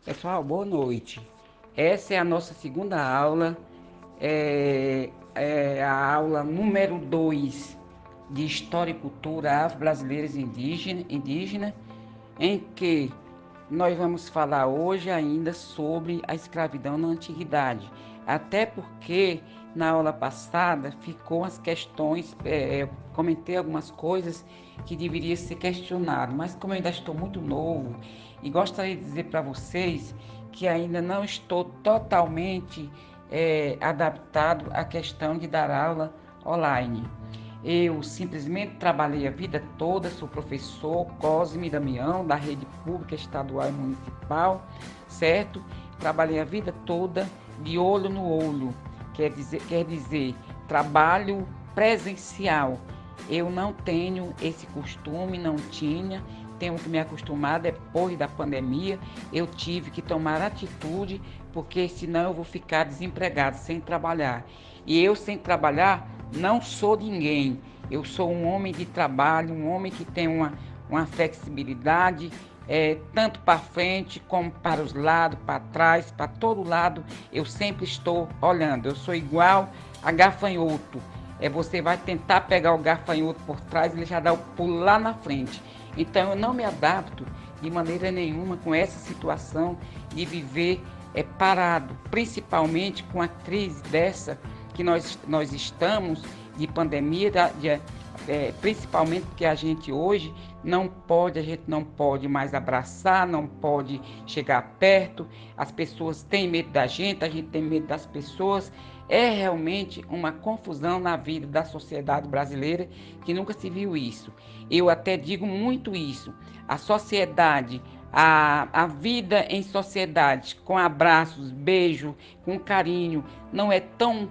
Pessoal, boa noite. Essa é a nossa segunda aula, é a aula número 2 de História e Cultura Afro-Brasileiras e Indígena, em que nós vamos falar hoje ainda sobre a escravidão na antiguidade. Até porque na aula passada ficou as questões, comentei algumas coisas que deveriam ser questionadas, mas como eu ainda estou muito novo e gostaria de dizer para vocês que ainda não estou totalmente adaptado à questão de dar aula online. Eu simplesmente trabalhei a vida toda, sou professor Cosme Damião, da rede pública estadual e municipal, certo? Trabalhei a vida toda de olho no olho, quer dizer trabalho presencial. Eu não tenho esse costume, não tinha, tenho que me acostumar depois da pandemia. Eu tive que tomar atitude, porque senão eu vou ficar desempregado, sem trabalhar. E eu sem trabalhar não sou ninguém. Eu sou um homem de trabalho, um homem que tem uma flexibilidade, tanto para frente como para os lados, para trás, para todo lado. Eu sempre estou olhando. Eu sou igual a gafanhoto. Você vai tentar pegar o gafanhoto por trás, ele já dá o pulo lá na frente. Então eu não me adapto de maneira nenhuma com essa situação de viver parado, principalmente com a crise dessa que nós estamos de pandemia, principalmente porque a gente hoje a gente não pode mais abraçar, não pode chegar perto, as pessoas têm medo da gente, a gente tem medo das pessoas. É realmente uma confusão na vida da sociedade brasileira que nunca se viu isso. Eu até digo muito isso. A sociedade, a vida em sociedade, com abraços, beijo, com carinho, não é tão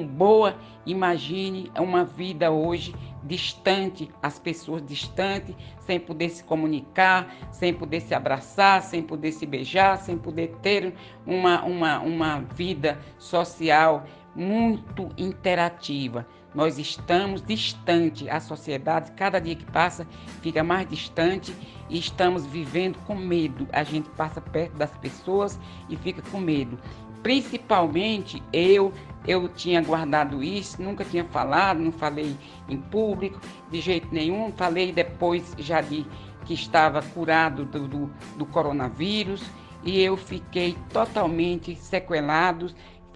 boa. Imagine uma vida hoje distante, as pessoas distantes, sem poder se comunicar, sem poder se abraçar, sem poder se beijar, sem poder ter uma vida social muito interativa. Nós estamos distante, a sociedade, cada dia que passa, fica mais distante e estamos vivendo com medo. A gente passa perto das pessoas e fica com medo. Principalmente eu tinha guardado isso, nunca tinha falado, não falei em público de jeito nenhum. Falei depois já que estava curado do coronavírus, e eu fiquei totalmente sequelado,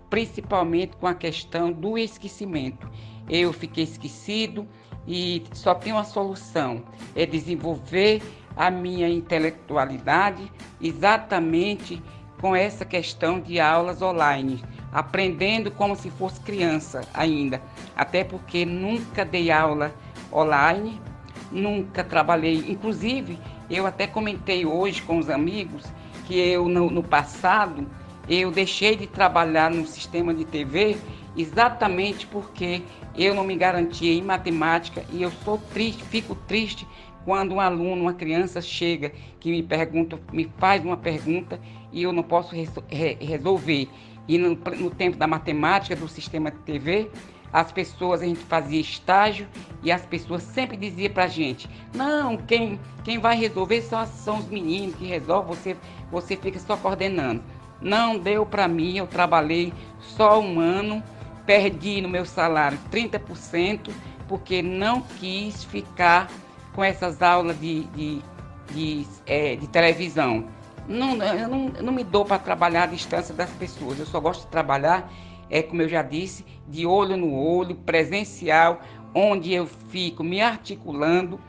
principalmente com a questão do esquecimento. Eu fiquei esquecido e só tem uma solução, é desenvolver a minha intelectualidade exatamente com essa questão de aulas online, aprendendo como se fosse criança ainda, até porque nunca dei aula online, nunca trabalhei. Inclusive, eu até comentei hoje com os amigos que eu, no passado, eu deixei de trabalhar no sistema de TV exatamente porque eu não me garantia em matemática, e eu sou triste, fico triste quando um aluno, uma criança chega que me faz uma pergunta e eu não posso resolver. E no tempo da matemática, do sistema de TV, as pessoas, a gente fazia estágio e as pessoas sempre diziam pra gente: não, quem vai resolver são os meninos que resolvem, você fica só coordenando. Não deu para mim, eu trabalhei só um ano, perdi no meu salário 30%, porque não quis ficar com essas aulas de televisão. Eu não me dou para trabalhar à distância das pessoas. Eu só gosto de trabalhar, como eu já disse, de olho no olho, presencial, onde eu fico me articulando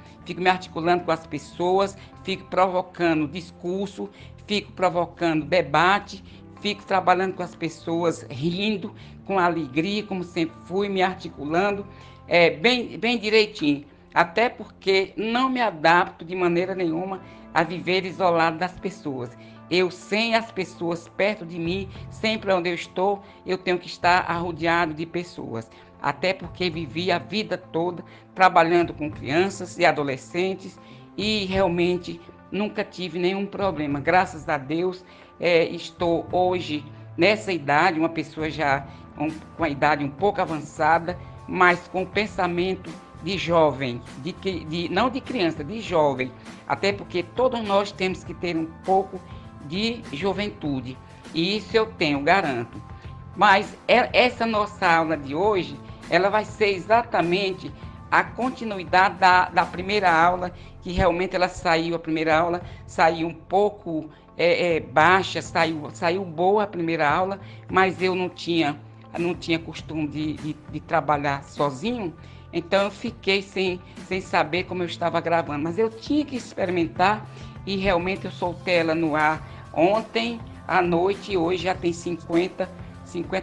com as pessoas, fico provocando discurso, fico provocando debate, fico trabalhando com as pessoas, rindo, com alegria, como sempre fui, me articulando bem direitinho. Até porque não me adapto de maneira nenhuma a viver isolado das pessoas. Eu, sem as pessoas perto de mim, sempre onde eu estou, eu tenho que estar arrodeado de pessoas. Até porque vivi a vida toda trabalhando com crianças e adolescentes e realmente nunca tive nenhum problema. Graças a Deus, estou hoje nessa idade, uma pessoa já com a idade um pouco avançada, mas com o pensamento de jovem, não de criança, de jovem. Até porque todos nós temos que ter um pouco de juventude. E isso eu tenho, garanto. Mas essa nossa aula de hoje, ela vai ser exatamente a continuidade da primeira aula, que realmente ela saiu, a primeira aula saiu um pouco baixa, saiu boa a primeira aula, mas eu não tinha costume de trabalhar sozinho, então eu fiquei sem saber como eu estava gravando, mas eu tinha que experimentar e realmente eu soltei ela no ar ontem à noite e hoje já tem 50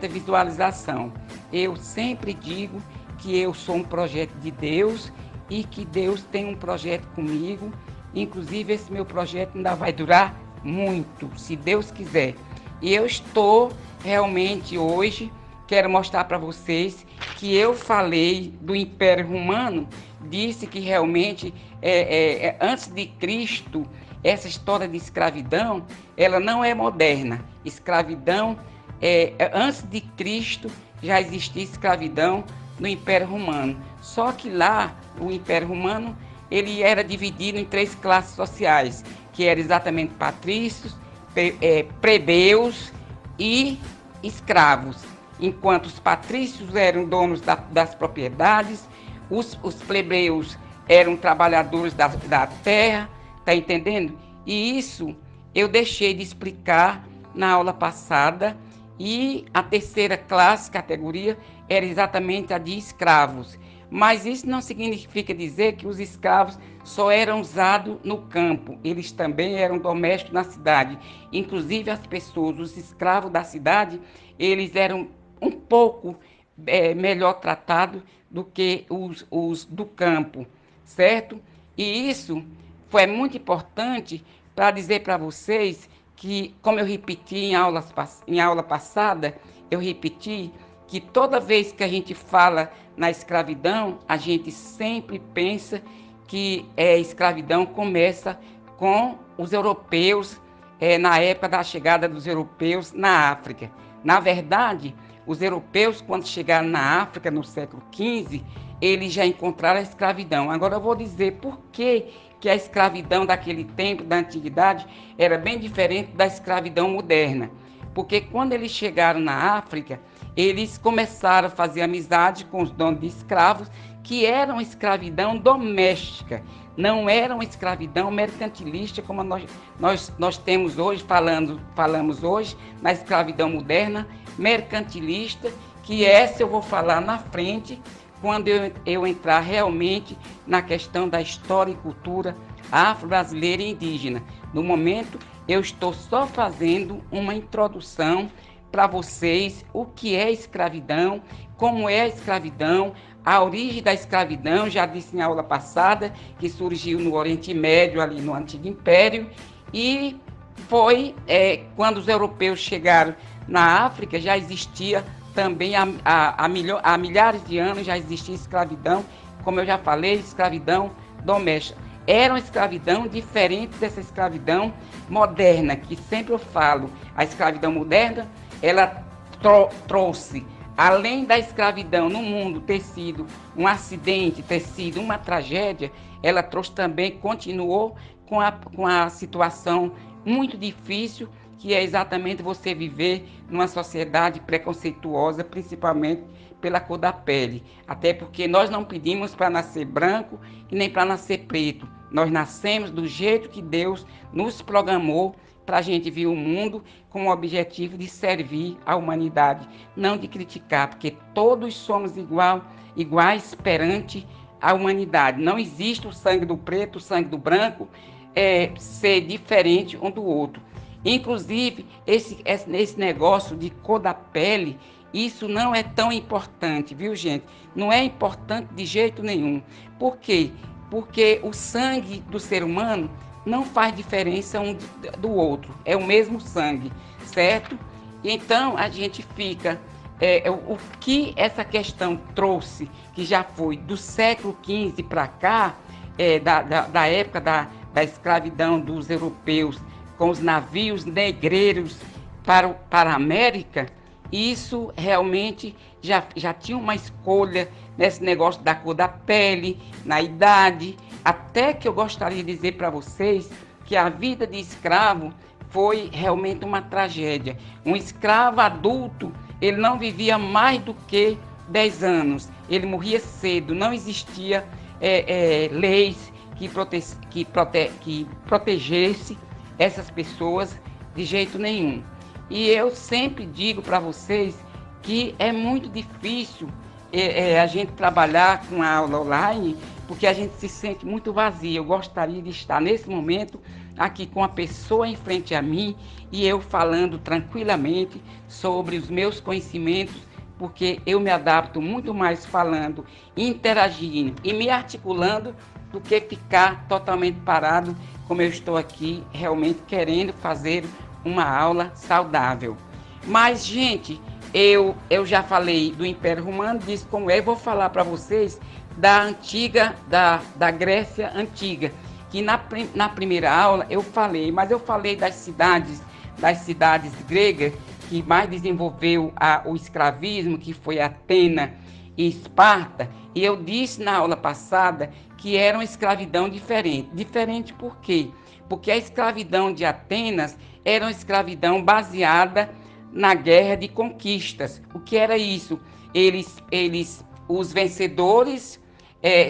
visualização. Eu sempre digo que eu sou um projeto de Deus e que Deus tem um projeto comigo. Inclusive esse meu projeto ainda vai durar muito, se Deus quiser. E eu estou realmente hoje, quero mostrar para vocês que eu falei do Império Romano, disse que realmente antes de Cristo, essa história de escravidão, ela não é moderna. Escravidão, antes de Cristo já existia escravidão no Império Romano. Só que lá, o Império Romano, ele era dividido em 3 classes sociais, que eram exatamente patrícios, plebeus e escravos. Enquanto os patrícios eram donos das propriedades, os plebeus eram trabalhadores da terra, tá entendendo? E isso eu deixei de explicar na aula passada, e a terceira categoria, era exatamente a de escravos. Mas isso não significa dizer que os escravos só eram usados no campo, eles também eram domésticos na cidade. Inclusive as pessoas, os escravos da cidade, eles eram um pouco melhor tratados do que os do campo, certo? E isso foi muito importante para dizer para vocês que, como eu repeti em aula passada, eu repeti que toda vez que a gente fala na escravidão, a gente sempre pensa que a escravidão começa com os europeus, na época da chegada dos europeus na África. Na verdade, os europeus, quando chegaram na África no século XV, eles já encontraram a escravidão. Agora eu vou dizer por que a escravidão daquele tempo, da antiguidade, era bem diferente da escravidão moderna. Porque quando eles chegaram na África, eles começaram a fazer amizade com os donos de escravos, que eram escravidão doméstica, não era uma escravidão mercantilista como nós temos hoje, falamos hoje na escravidão moderna, mercantilista, que essa eu vou falar na frente, quando eu entrar realmente na questão da história e cultura afro-brasileira e indígena. No momento, eu estou só fazendo uma introdução para vocês, o que é escravidão, como é a escravidão, a origem da escravidão, já disse em aula passada, que surgiu no Oriente Médio, ali no Antigo Império, e foi quando os europeus chegaram na África, já existia também há milhares de anos, já existia escravidão, como eu já falei, escravidão doméstica. Era uma escravidão diferente dessa escravidão moderna, que sempre eu falo. A escravidão moderna, ela trouxe, além da escravidão no mundo ter sido um acidente, ter sido uma tragédia, ela trouxe também, continuou com a situação muito difícil, que é exatamente você viver numa sociedade preconceituosa, principalmente pela cor da pele. Até porque nós não pedimos para nascer branco e nem para nascer preto. Nós nascemos do jeito que Deus nos programou para a gente vir o mundo com o objetivo de servir a humanidade, não de criticar, porque todos somos iguais perante a humanidade. Não existe o sangue do preto, o sangue do branco ser diferente um do outro. Inclusive, esse negócio de cor da pele, isso não é tão importante, viu, gente? Não é importante de jeito nenhum. Por quê? Porque o sangue do ser humano não faz diferença um do outro. É o mesmo sangue, certo? Então, a gente fica... o que essa questão trouxe, que já foi do século XV para cá, da época da escravidão dos europeus, com os navios negreiros para a América, isso realmente já tinha uma escolha nesse negócio da cor da pele, na idade, até que eu gostaria de dizer para vocês que a vida de escravo foi realmente uma tragédia. Um escravo adulto, ele não vivia mais do que 10 anos, ele morria cedo, não existia leis que protegesse essas pessoas de jeito nenhum. E eu sempre digo para vocês que é muito difícil a gente trabalhar com a aula online, porque a gente se sente muito vazio. Eu gostaria de estar nesse momento aqui com a pessoa em frente a mim e eu falando tranquilamente sobre os meus conhecimentos, porque eu me adapto muito mais falando, interagindo e me articulando do que ficar totalmente parado, como eu estou aqui realmente querendo fazer uma aula saudável. Mas, gente, eu já falei do Império Romano, disse como é, vou falar para vocês da Grécia Antiga, que na primeira aula eu falei, mas eu falei das cidades gregas que mais desenvolveu o escravismo, que foi Atena e Esparta, e eu disse na aula passada que era uma escravidão diferente. Diferente por quê? Porque a escravidão de Atenas era uma escravidão baseada na guerra de conquistas. O que era isso? Os vencedores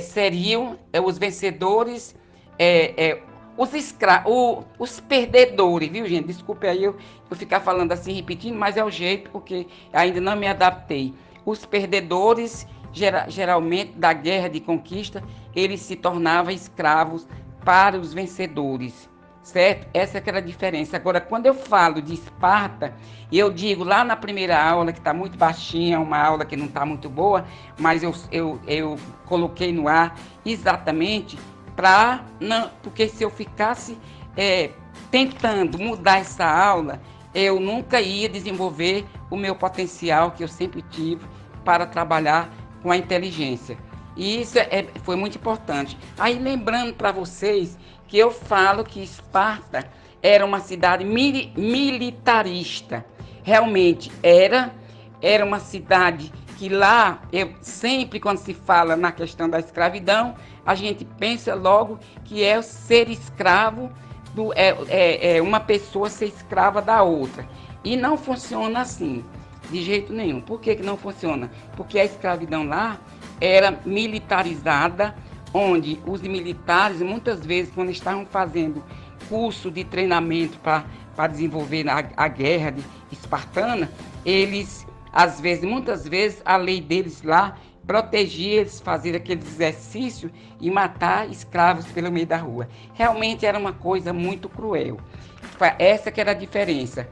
seriam os vencedores, os perdedores, viu, gente? Desculpe aí eu ficar falando assim, repetindo, mas é o jeito, porque ainda não me adaptei. Os perdedores, geralmente, da guerra de conquista, eles se tornavam escravos para os vencedores, certo? Essa que era a diferença. Agora, quando eu falo de Esparta, eu digo lá na primeira aula, que está muito baixinha, uma aula que não está muito boa, mas eu coloquei no ar exatamente porque se eu ficasse tentando mudar essa aula, eu nunca ia desenvolver o meu potencial que eu sempre tive para trabalhar com a inteligência. E isso foi muito importante. Aí lembrando para vocês que eu falo que Esparta era uma cidade militarista. Realmente era uma cidade que lá, sempre quando se fala na questão da escravidão, a gente pensa logo que é ser escravo, uma pessoa ser escrava da outra. E não funciona assim, de jeito nenhum. Por que não funciona? Porque a escravidão lá era militarizada, onde os militares, muitas vezes, quando estavam fazendo curso de treinamento para desenvolver a guerra espartana, muitas vezes, a lei deles lá protegia eles fazer aqueles exercícios e matar escravos pelo meio da rua. Realmente era uma coisa muito cruel. Essa que era a diferença.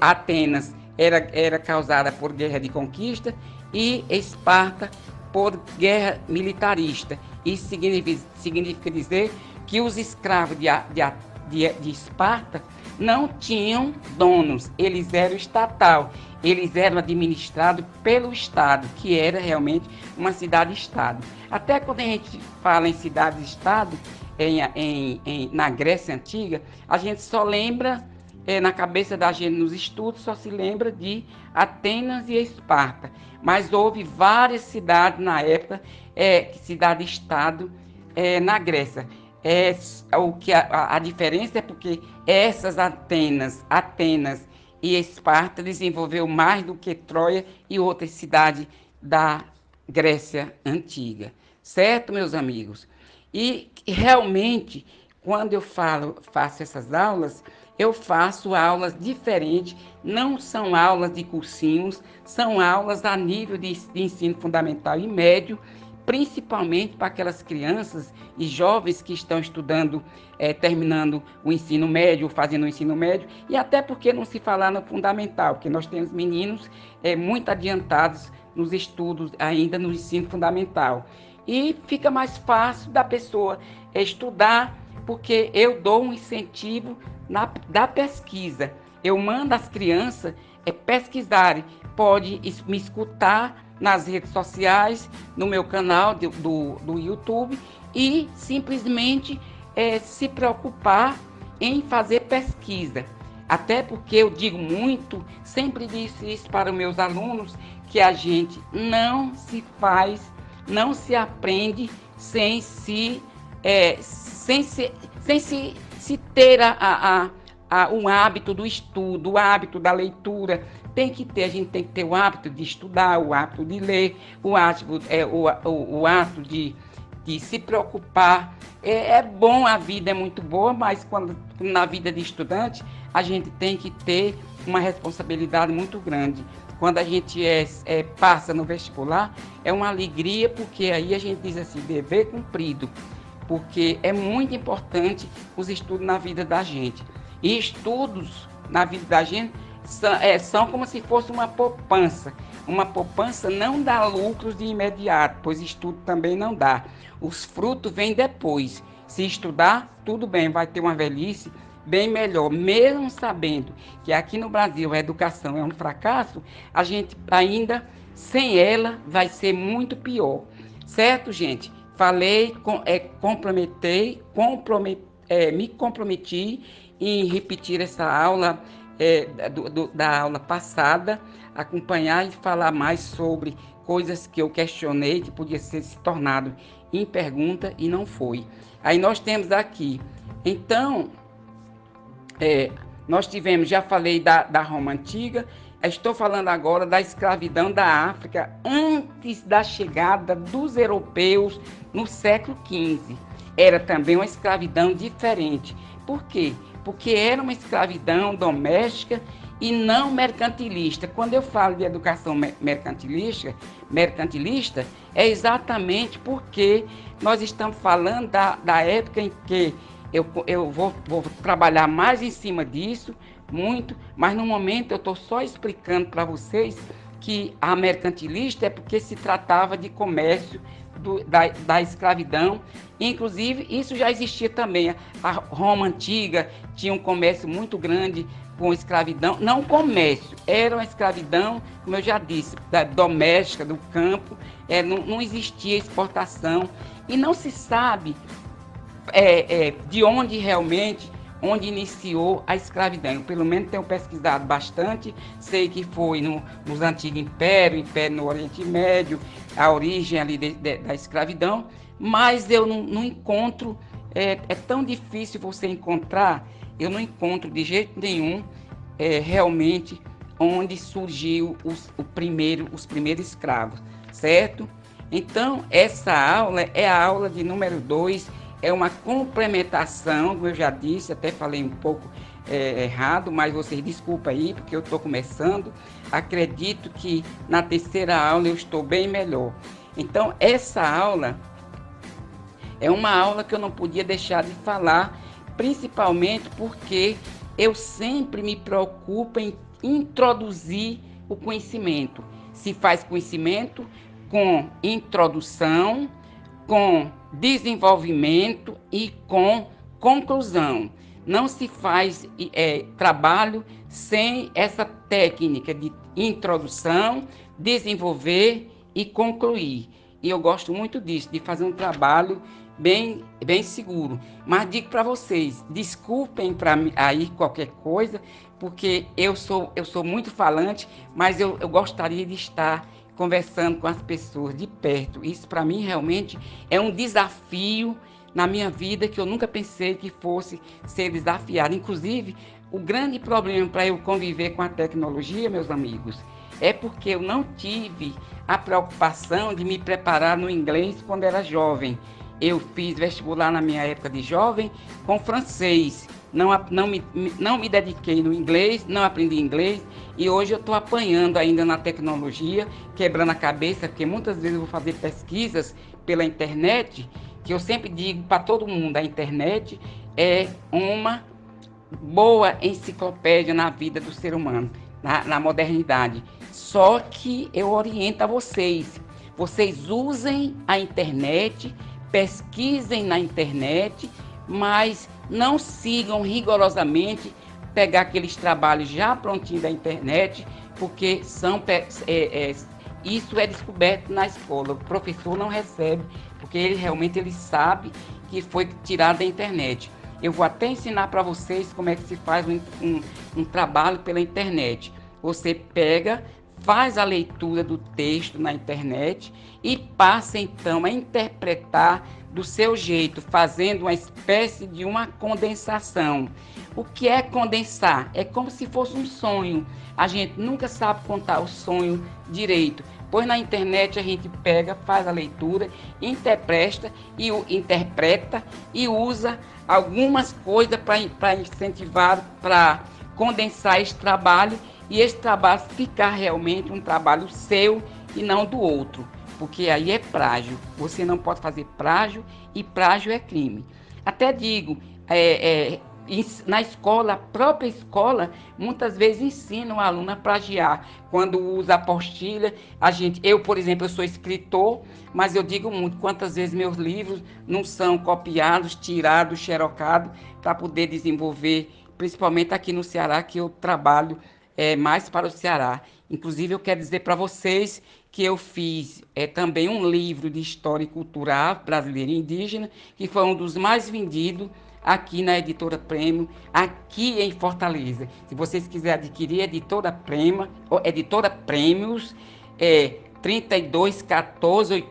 Atenas era causada por guerra de conquista e Esparta por guerra militarista. Isso significa dizer que os escravos de Esparta não tinham donos, eles eram estatal, eles eram administrados pelo Estado, que era realmente uma cidade-estado. Até quando a gente fala em cidade-estado, na Grécia Antiga, a gente só lembra, na cabeça da gente nos estudos, só se lembra de Atenas e Esparta. Mas houve várias cidades na época, cidade-estado na Grécia. A diferença é porque essas Atenas e Esparta desenvolveu mais do que Troia e outras cidades da Grécia Antiga. Certo, meus amigos? E realmente, quando eu faço essas aulas, eu faço aulas diferentes, não são aulas de cursinhos, são aulas a nível de ensino fundamental e médio, principalmente para aquelas crianças e jovens que estão estudando, terminando o ensino médio, fazendo o ensino médio, e até porque não se falar no fundamental, porque nós temos meninos muito adiantados nos estudos, ainda no ensino fundamental. E fica mais fácil da pessoa estudar, porque eu dou um incentivo da pesquisa. Eu mando as crianças pesquisarem, pode me escutar nas redes sociais, no meu canal do YouTube e simplesmente se preocupar em fazer pesquisa. Até porque eu digo muito, sempre disse isso para os meus alunos, que a gente não se aprende sem ter o hábito do estudo, o hábito da leitura. A gente tem que ter o hábito de estudar, o hábito de ler, o hábito de se preocupar. É bom, a vida é muito boa, mas na vida de estudante, a gente tem que ter uma responsabilidade muito grande. Quando a gente passa no vestibular, é uma alegria, porque aí a gente diz assim, dever cumprido, porque é muito importante os estudos na vida da gente. E estudos na vida da gente são como se fosse uma poupança. Uma poupança não dá lucros de imediato, pois estudo também não dá. Os frutos vêm depois. Se estudar, tudo bem, vai ter uma velhice bem melhor. Mesmo sabendo que aqui no Brasil a educação é um fracasso, a gente ainda, sem ela, vai ser muito pior. Certo, gente? Falei, me comprometi em repetir essa aula da aula passada, acompanhar e falar mais sobre coisas que eu questionei, que podia ser se tornado em pergunta e não foi. Aí nós temos aqui, então, nós tivemos, já falei da Roma Antiga, estou falando agora da escravidão da África antes da chegada dos europeus no século XV. Era também uma escravidão diferente. Por quê? Porque era uma escravidão doméstica e não mercantilista. Quando eu falo de educação mercantilista é exatamente porque nós estamos falando da época em que eu vou trabalhar mais em cima disso, muito, mas no momento eu estou só explicando para vocês que a mercantilista é porque se tratava de comércio da escravidão. Inclusive, isso já existia também. A Roma Antiga tinha um comércio muito grande com escravidão, não comércio, era uma escravidão, como eu já disse, doméstica, do campo, não existia exportação, e não se sabe de onde realmente, onde iniciou a escravidão. Eu, pelo menos, tenho pesquisado bastante, sei que foi nos antigos impérios, império no Oriente Médio, a origem ali da escravidão, mas eu não encontro, é tão difícil você encontrar, eu não encontro de jeito nenhum realmente onde surgiu os primeiros escravos, certo? Então, essa aula é a aula de número 2, é uma complementação, como eu já disse, até falei um pouco errado, mas vocês desculpem aí, porque eu estou começando. Acredito que na terceira aula eu estou bem melhor. Então, essa aula é uma aula que eu não podia deixar de falar, principalmente porque eu sempre me preocupo em introduzir o conhecimento. Se faz conhecimento com introdução, com desenvolvimento e com conclusão. Não se faz trabalho sem essa técnica de introdução, desenvolver e concluir. E eu gosto muito disso, de fazer um trabalho bem seguro. Mas digo para vocês, desculpem para aí qualquer coisa, porque eu sou muito falante, mas eu gostaria de estar conversando com as pessoas de perto. Isso para mim realmente é um desafio na minha vida que eu nunca pensei que fosse ser desafiado. Inclusive, o grande problema para eu conviver com a tecnologia, meus amigos, é porque eu não tive a preocupação de me preparar no inglês quando era jovem. Eu fiz vestibular na minha época de jovem com francês. Não me dediquei no inglês, não aprendi inglês, e hoje eu estou apanhando ainda na tecnologia, quebrando a cabeça, porque muitas vezes eu vou fazer pesquisas pela internet, que eu sempre digo para todo mundo, a internet é uma boa enciclopédia na vida do ser humano, na modernidade. Só que eu oriento a vocês usem a internet, pesquisem na internet, mas não sigam rigorosamente pegar aqueles trabalhos já prontinhos da internet, porque isso é descoberto na escola. O professor não recebe, porque ele sabe que foi tirado da internet. Eu vou até ensinar para vocês como é que se faz um trabalho pela internet. Você pega, faz a leitura do texto na internet e passa então a interpretar do seu jeito, fazendo uma espécie de uma condensação. O que é condensar? É como se fosse um sonho. A gente nunca sabe contar o sonho direito, pois na internet a gente pega, faz a leitura, interpreta e usa algumas coisas para incentivar, para condensar esse trabalho e esse trabalho ficar realmente um trabalho seu e não do outro, porque aí é plágio. Você não pode fazer plágio e plágio é crime. Até digo, na escola, a própria escola, muitas vezes ensina o aluno a plagiar. Quando usa apostila, eu, por exemplo, eu sou escritor, mas eu digo muito quantas vezes meus livros não são copiados, tirados, xerocados, para poder desenvolver, principalmente aqui no Ceará, que eu trabalho mais para o Ceará. Inclusive, eu quero dizer para vocês que eu fiz também um livro de história e cultura brasileira e indígena, que foi um dos mais vendidos aqui na Editora Prêmio, aqui em Fortaleza. Se vocês quiserem adquirir Editora Prêmios, 32 14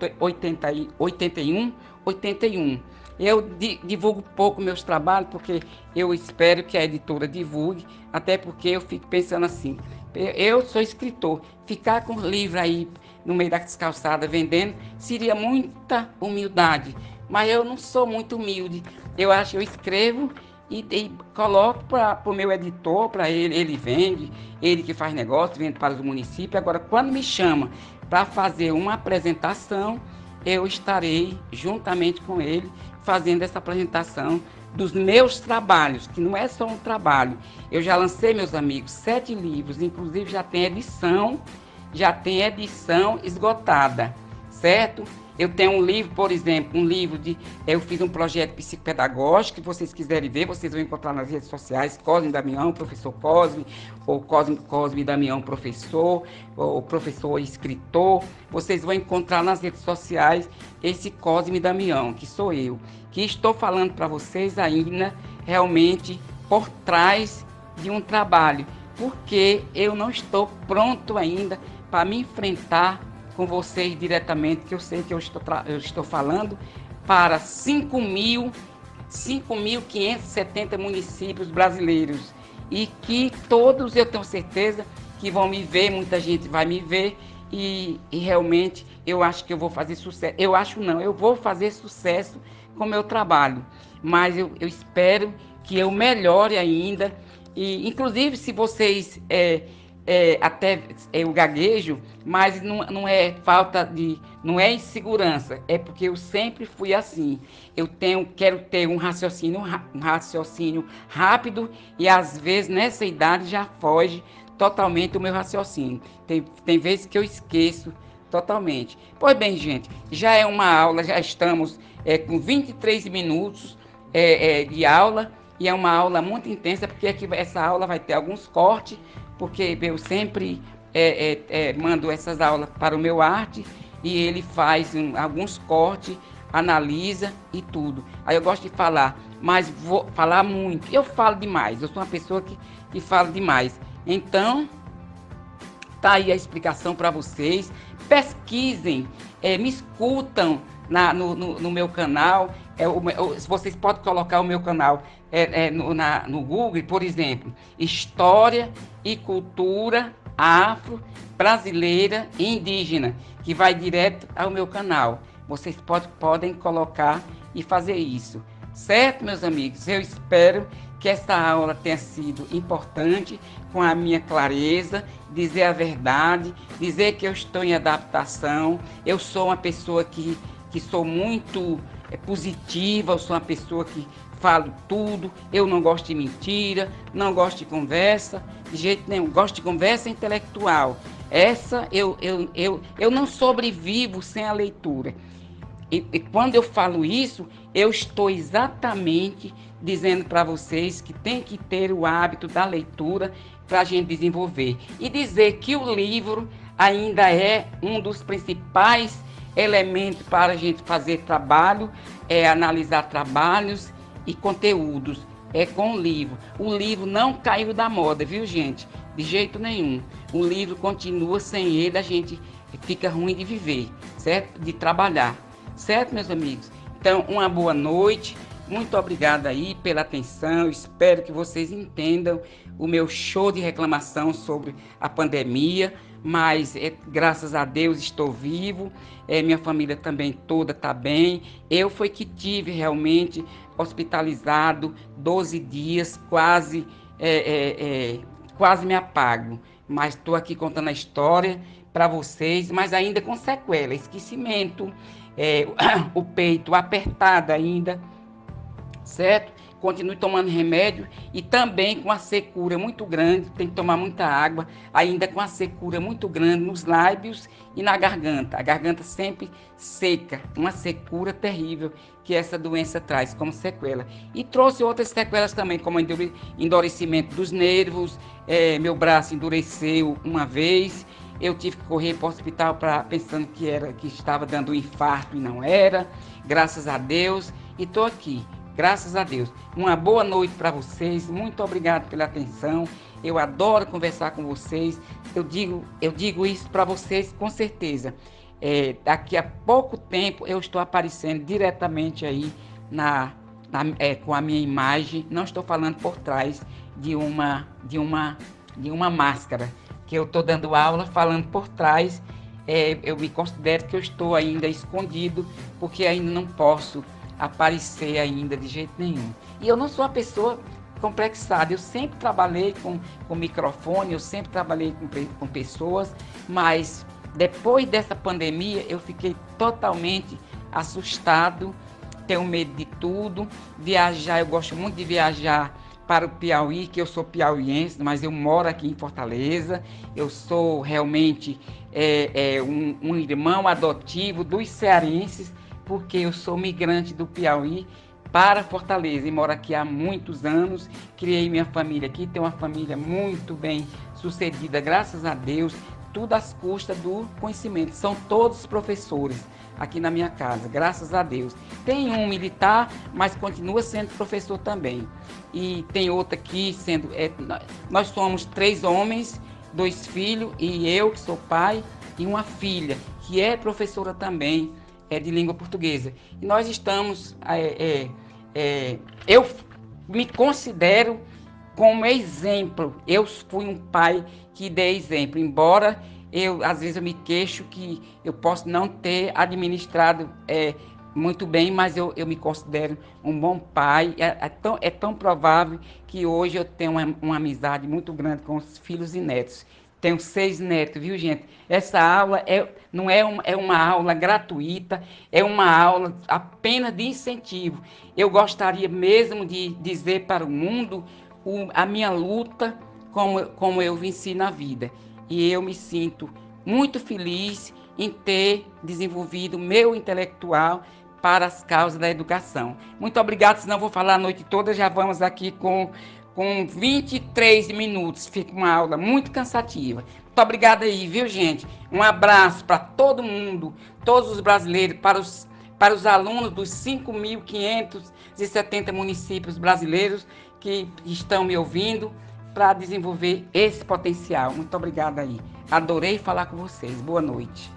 81 81. Eu divulgo pouco meus trabalhos, porque eu espero que a editora divulgue, até porque eu fico pensando assim, eu sou escritor, ficar com o livro aí no meio das calçadas vendendo, seria muita humildade, mas eu não sou muito humilde. Eu acho que eu escrevo e coloco para o meu editor, para ele vende, ele que faz negócio, vende para os municípios. Agora, quando me chama para fazer uma apresentação, eu estarei juntamente com ele fazendo essa apresentação dos meus trabalhos, que não é só um trabalho. Eu já lancei, meus amigos, 7 livros, inclusive já tem edição esgotada, certo? Eu tenho um livro, por exemplo, eu fiz um projeto psicopedagógico, que vocês quiserem ver, vocês vão encontrar nas redes sociais, Cosme Damião, professor Cosme, ou Cosme Damião, professor, ou professor escritor. Vocês vão encontrar nas redes sociais esse Cosme Damião, que sou eu, que estou falando para vocês ainda realmente por trás de um trabalho, porque eu não estou pronto ainda para me enfrentar com vocês diretamente, que eu sei que eu estou falando para 5.570 municípios brasileiros, e que todos, eu tenho certeza que vão me ver, muita gente vai me ver, e realmente eu acho que eu vou fazer sucesso. Eu vou fazer sucesso com o meu trabalho, mas eu espero que eu melhore ainda. E inclusive, se vocês até eu gaguejo, mas não é falta de, não é insegurança, é porque eu sempre fui assim. Quero ter um raciocínio rápido, e às vezes nessa idade já foge totalmente o meu raciocínio. Tem vezes que eu esqueço totalmente. Pois bem, gente, já é uma aula, já estamos com 23 minutos de aula, e é uma aula muito intensa, porque aqui essa aula vai ter alguns cortes, porque eu sempre mando essas aulas para o meu arte, e ele faz alguns cortes, analisa e tudo. Aí eu gosto de falar, mas vou falar muito. Eu falo demais, eu sou uma pessoa que fala demais. Então, tá aí a explicação para vocês. Pesquisem, me escutam no meu canal. Vocês podem colocar o meu canal no Google, por exemplo, História e Cultura Afro, Brasileira e Indígena, que vai direto ao meu canal. Vocês podem colocar e fazer isso. Certo, meus amigos? Eu espero que essa aula tenha sido importante, com a minha clareza, dizer a verdade, dizer que eu estou em adaptação. Eu sou uma pessoa que sou muito positiva, eu sou uma pessoa que falo tudo, eu não gosto de mentira, não gosto de conversa, de jeito nenhum, gosto de conversa intelectual. Eu não sobrevivo sem a leitura. E quando eu falo isso, eu estou exatamente dizendo para vocês que tem que ter o hábito da leitura para a gente desenvolver. E dizer que o livro ainda é um dos principais elementos para a gente fazer trabalho, analisar trabalhos e conteúdos. Com o livro. O livro não caiu da moda, viu, gente? de jeito nenhum. O livro continua, sem ele a gente fica ruim de viver, certo? De trabalhar, certo, meus amigos? Então, uma boa noite, muito obrigado aí pela atenção, espero que vocês entendam o meu show de reclamação sobre a pandemia, mas graças a Deus estou vivo, minha família também toda está bem. Eu foi que tive realmente hospitalizado 12 dias, quase me apago, mas estou aqui contando a história para vocês, mas ainda com sequela, esquecimento, o peito apertado ainda, certo? Continue tomando remédio e também com a secura muito grande, tem que tomar muita água, ainda com a secura muito grande nos lábios e na garganta. A garganta sempre seca, uma secura terrível que essa doença traz como sequela. E trouxe outras sequelas também, como endurecimento dos nervos, meu braço endureceu uma vez, eu tive que correr para o hospital pensando que estava dando um infarto e não era, graças a Deus, e estou aqui. Graças a Deus. Uma boa noite para vocês. Muito obrigado pela atenção. Eu adoro conversar com vocês. Eu digo isso para vocês com certeza. Daqui a pouco tempo eu estou aparecendo diretamente aí com a minha imagem. Não estou falando por trás de uma máscara. Que eu estou dando aula falando por trás. Eu me considero que eu estou ainda escondido, porque ainda não posso aparecer ainda de jeito nenhum. E eu não sou uma pessoa complexada, eu sempre trabalhei com microfone, eu sempre trabalhei com pessoas, mas depois dessa pandemia eu fiquei totalmente assustado, tenho medo de tudo, viajar, eu gosto muito de viajar para o Piauí, que eu sou piauiense, mas eu moro aqui em Fortaleza, eu sou realmente um irmão adotivo dos cearenses, porque eu sou migrante do Piauí para Fortaleza e moro aqui há muitos anos, criei minha família aqui, tenho uma família muito bem sucedida, graças a Deus, tudo às custas do conhecimento, são todos professores aqui na minha casa, graças a Deus. Tem um militar, mas continua sendo professor também, e tem outro aqui nós somos 3 homens, 2 filhos, e eu que sou pai, e uma filha, que é professora também, de língua portuguesa. E nós estamos, eu me considero como exemplo, eu fui um pai que dei exemplo, embora às vezes eu me queixo que eu posso não ter administrado muito bem, mas eu me considero um bom pai, é tão provável que hoje eu tenho uma amizade muito grande com os filhos e netos. Tenho 6 netos, viu, gente? Essa aula não é uma aula gratuita, é uma aula apenas de incentivo. Eu gostaria mesmo de dizer para o mundo a minha luta, como eu venci na vida. E eu me sinto muito feliz em ter desenvolvido meu intelectual para as causas da educação. Muito obrigado, senão eu vou falar a noite toda, já vamos aqui com 23 minutos, fica uma aula muito cansativa. Muito obrigado aí, viu, gente? Um abraço para todo mundo, todos os brasileiros, para os alunos dos 5.570 municípios brasileiros que estão me ouvindo para desenvolver esse potencial. Muito obrigado aí. Adorei falar com vocês. Boa noite.